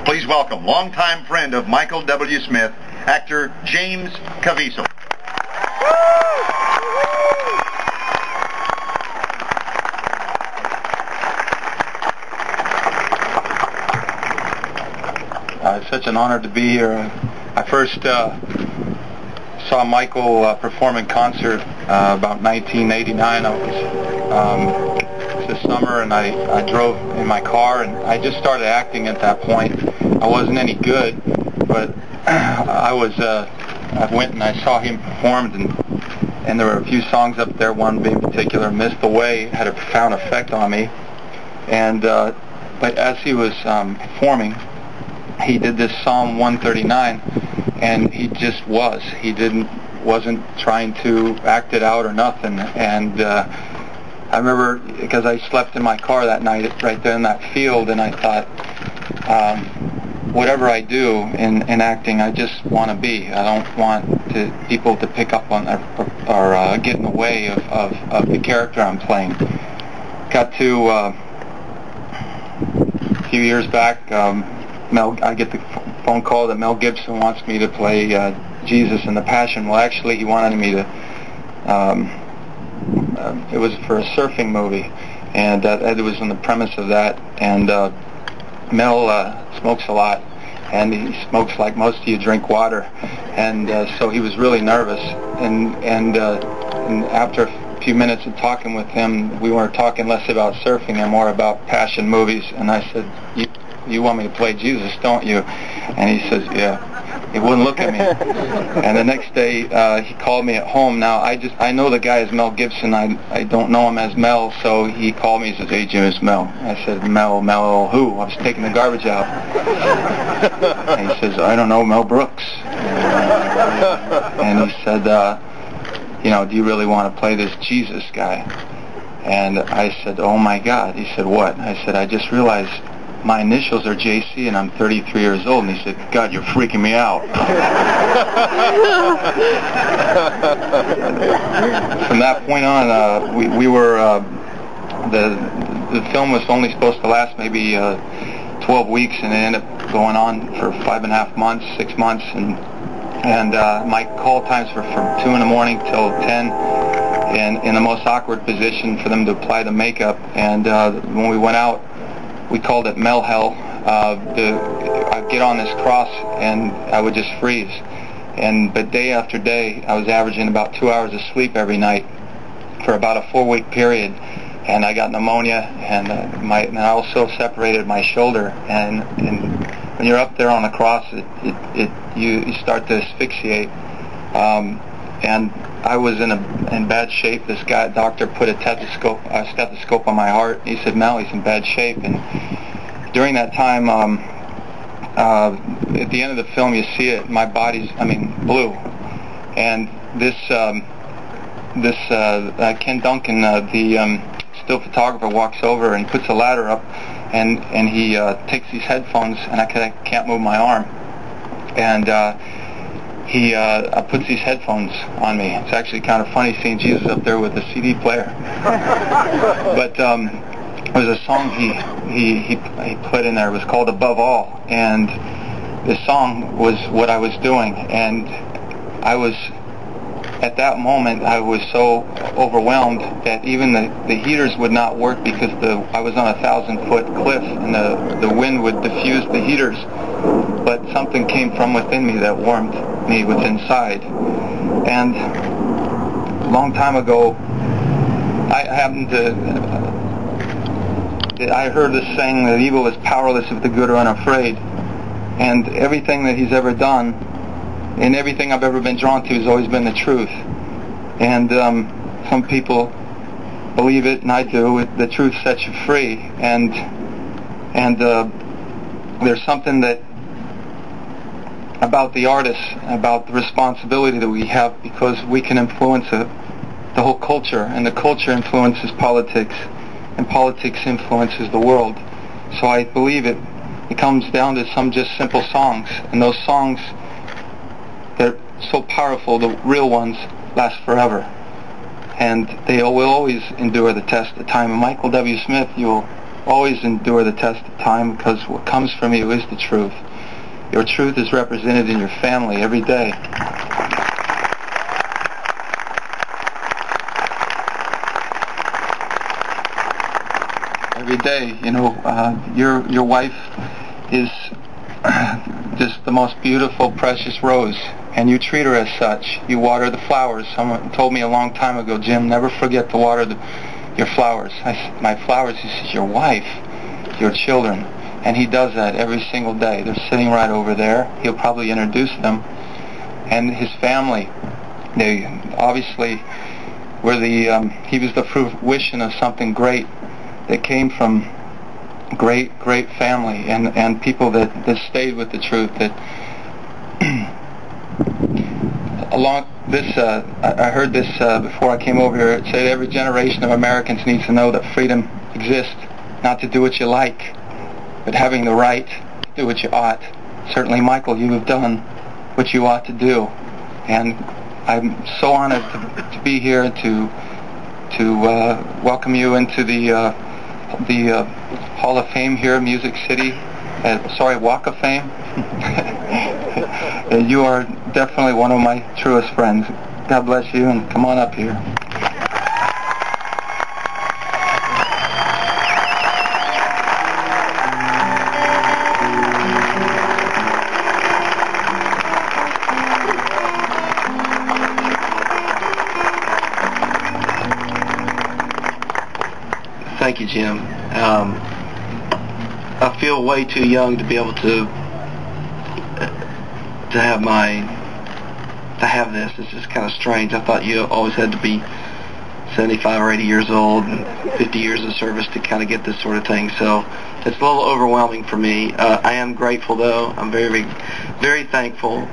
Please welcome longtime friend of Michael W. Smith, actor James Caviezel. It's such an honor to be here. I first saw Michael perform in concert about 1989. It was this summer, and I drove in my car, and I just started acting at that point. I wasn't any good, but I went and I saw him perform, and there were a few songs up there. One in particular, "Miss the Way," had a profound effect on me. And but as he was performing, he did this Psalm 139, and he just was. He wasn't trying to act it out or nothing. And I remember, because I slept in my car that night right there in that field, and I thought, whatever I do in acting, I just want to be. I don't want people to pick up on or get in the way of the character I'm playing. Got to a few years back, I get the phone call that Mel Gibson wants me to play Jesus in The Passion. Well, actually, he wanted me to. It was for a surfing movie, and it was on the premise of that. And Mel smokes a lot, and he smokes like most of you drink water, and so he was really nervous. And after a few minutes of talking with him, we were talking less about surfing and more about passion movies. And I said, "You want me to play Jesus, don't you?" And he says, "Yeah." He wouldn't look at me. And the next day, he called me at home. Now, I know the guy is Mel Gibson. I don't know him as Mel, so he called me. He says, "Hey, Jim, it's Mel." I said, "Mel who?" I was taking the garbage out. And he says, "I don't know, Mel Brooks." And he said, "Do you really want to play this Jesus guy?" And I said, "Oh my God." He said, "What?" I said, "I just realized my initials are JC, and I'm 33 years old." And he said, "God, you're freaking me out." From that point on, we were the film was only supposed to last maybe 12 weeks, and it ended up going on for 5.5 months, 6 months, and my call times were from 2 in the morning till 10, and in the most awkward position for them to apply the makeup. And when we went out, we called it Mel Hell. I'd get on this cross and I would just freeze. But day after day, I was averaging about 2 hours of sleep every night for about a 4-week period. And I got pneumonia, and I also separated my shoulder. And when you're up there on the cross, you start to asphyxiate. And I was in bad shape. This doctor put a stethoscope on my heart. He said, "Mel, he's in bad shape." And during that time, at the end of the film, you see it. My body's, blue. And this Ken Duncan, the still photographer, walks over and puts a ladder up, and he takes these headphones, and I can't move my arm. And he puts these headphones on me. It's actually kind of funny seeing Jesus up there with a CD player. But there was a song he put in there. It was called "Above All," and the song was what I was doing. And at that moment, I was so overwhelmed that even the heaters would not work, because I was on a 1,000-foot cliff, and the wind would diffuse the heaters. But something came from within me that warmed me what's inside. And a long time ago, I heard this saying that evil is powerless if the good are unafraid. And everything that he's ever done, and everything I've ever been drawn to, has always been the truth. And some people believe it, and I do. The truth sets you free. And there's something that about the artist, about the responsibility that we have, because we can influence the whole culture, and the culture influences politics, and politics influences the world. So I believe it comes down to some just simple songs, and those songs, they're so powerful, the real ones last forever, and they will always endure the test of time. And Michael W. Smith, you'll always endure the test of time, because what comes from you is the truth. Your truth is represented in your family every day. Every day, you know, your wife is just the most beautiful, precious rose, and you treat her as such. You water the flowers. Someone told me a long time ago, Jim, never forget to water your flowers. I said, my flowers? He says, your wife, your children. And he does that every single day. They're sitting right over there. He'll probably introduce them. And his family, they obviously were he was the fruition of something great that came from great family and people that stayed with the truth. That along this, I heard this before I came over here. It said every generation of Americans needs to know that freedom exists, not to do what you like, but having the right to do what you ought. Certainly, Michael, you have done what you ought to do, and I'm so honored to be here to welcome you into the Hall of Fame here in Music City. Walk of Fame. You are definitely one of my truest friends. God bless you, and come on up here. Thank you, Jim. I feel way too young to be able to have this. It's just kind of strange. I thought you always had to be 75 or 80 years old and 50 years of service to kind of get this sort of thing. So it's a little overwhelming for me. I am grateful, though. I'm very, very thankful,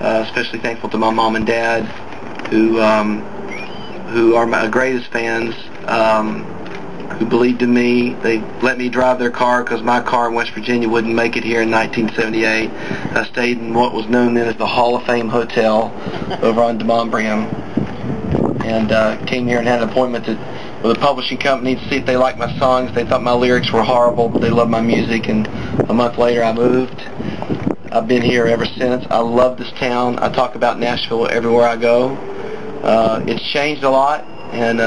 especially thankful to my mom and dad, who are my greatest fans. Who believed in me. They let me drive their car because my car in West Virginia wouldn't make it here in 1978. I stayed in what was known then as the Hall of Fame Hotel over on Demonbreun, and came here and had an appointment with a publishing company to see if they liked my songs. They thought my lyrics were horrible, but they loved my music, and a month later I moved. I've been here ever since. I love this town. I talk about Nashville everywhere I go. It's changed a lot, and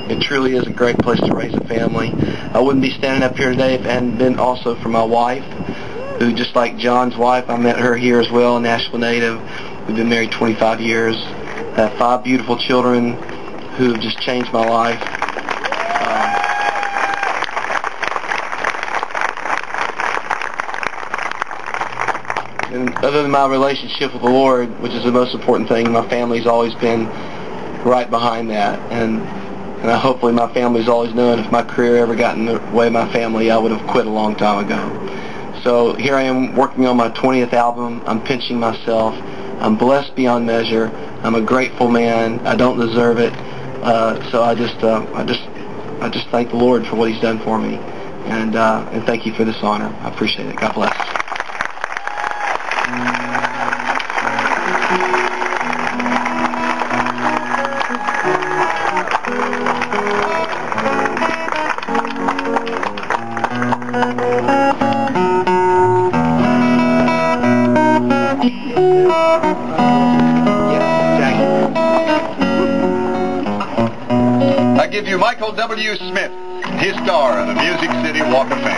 it truly is a great place to raise a family. I wouldn't be standing up here today if it hadn't been also for my wife, who, just like John's wife, I met her here as well, a Nashville native. We've been married 25 years. I have 5 beautiful children who have just changed my life. And other than my relationship with the Lord, which is the most important thing, my family's always been right behind that. And hopefully my family's always known if my career ever got in the way of my family, I would have quit a long time ago. So here I am working on my 20th album. I'm pinching myself. I'm blessed beyond measure. I'm a grateful man. I don't deserve it. So I just thank the Lord for what He's done for me, and thank you for this honor. I appreciate it. God bless. I give you Michael W. Smith, his star on the Music City Walk of Fame.